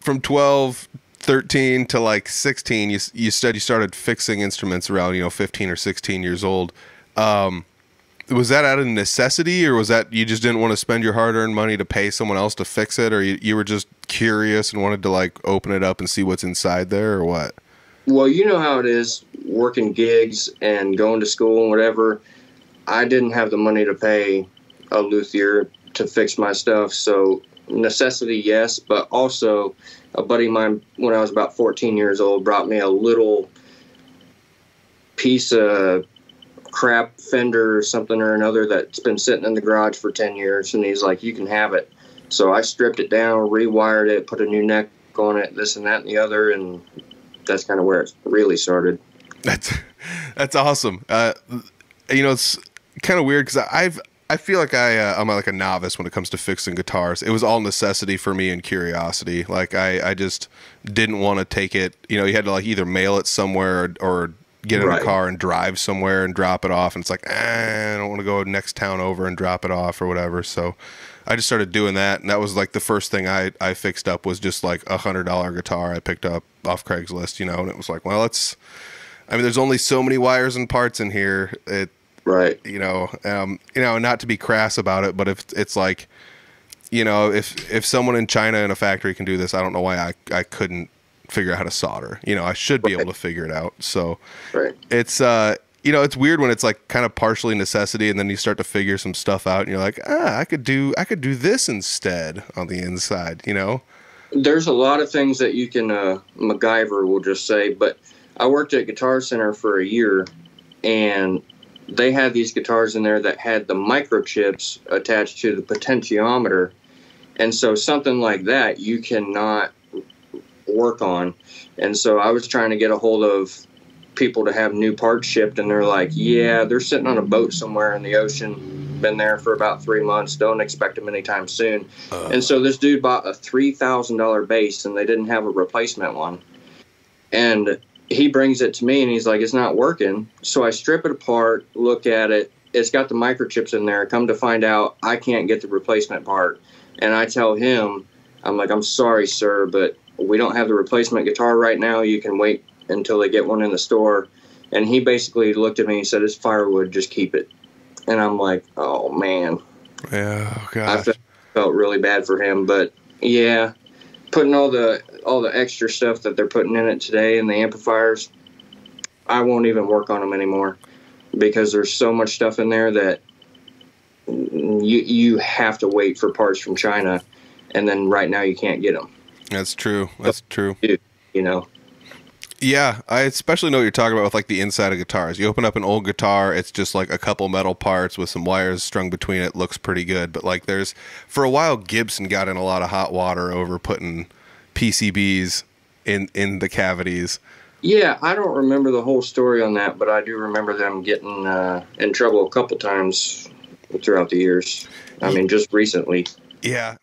from 12, 13 to like 16, you said you started fixing instruments around, 15 or 16 years old. Was that out of necessity, or was that you just didn't want to spend your hard-earned money to pay someone else to fix it, or you were just curious and wanted to like open it up and see what's inside there, or what? Well, you know how it is working gigs and going to school and whatever. I didn't have the money to pay a luthier to fix my stuff, so necessity, yes, but also a buddy of mine when I was about 14 years old brought me a little piece of crap fender or something or another that's been sitting in the garage for 10 years, and he's like, you can have it. So I stripped it down, rewired it, put a new neck on it, this and that and the other, and that's kind of where it really started. That's awesome. It's kind of weird because I feel like I'm like a novice when it comes to fixing guitars. It was all necessity for me and curiosity. Like I just didn't want to take it. You had to like either mail it somewhere or get in a car and drive somewhere and drop it off. And it's like, I don't want to go next town over and drop it off or whatever. So I just started doing that. And that was like the first thing I fixed up was just like $100 guitar I picked up off Craigslist, and it was like, well, there's only so many wires and parts in here. Right. Not to be crass about it, but if it's like, if someone in China in a factory can do this, I don't know why I couldn't figure out how to solder. I should be able to figure it out. So it's it's weird when it's like kind of partially necessity, and then you start to figure some stuff out and you're like, I could do this instead on the inside, There's a lot of things that you can MacGyver, we'll just say, but I worked at Guitar Center for a year, and they had these guitars in there that had the microchips attached to the potentiometer. And so something like that you cannot work on. And so I was trying to get a hold of people to have new parts shipped, and they're like, yeah, they're sitting on a boat somewhere in the ocean, been there for about 3 months, don't expect them anytime soon. And so this dude bought a $3,000 bass, and they didn't have a replacement one. And he brings it to me, and he's like, it's not working. So I strip it apart, look at it. It's got the microchips in there. Come to find out, I can't get the replacement part. And I tell him, I'm like, I'm sorry, sir, but we don't have the replacement guitar right now. You can wait until they get one in the store. And he basically looked at me and said, it's firewood, just keep it. And I'm like, oh, man. Yeah, gosh. I felt really bad for him. But, yeah, putting all the extra stuff that they're putting in it today and the amplifiers, I won't even work on them anymore because there's so much stuff in there that you have to wait for parts from China, and then right now you can't get them. That's true. That's true. Yeah, I especially know what you're talking about with like the inside of guitars. You open up an old guitar, it's just like a couple metal parts with some wires strung between it. Looks pretty good, but like for a while Gibson got in a lot of hot water over putting PCBs in the cavities. Yeah, I don't remember the whole story on that, but I do remember them getting in trouble a couple times throughout the years. I mean, just recently. Yeah.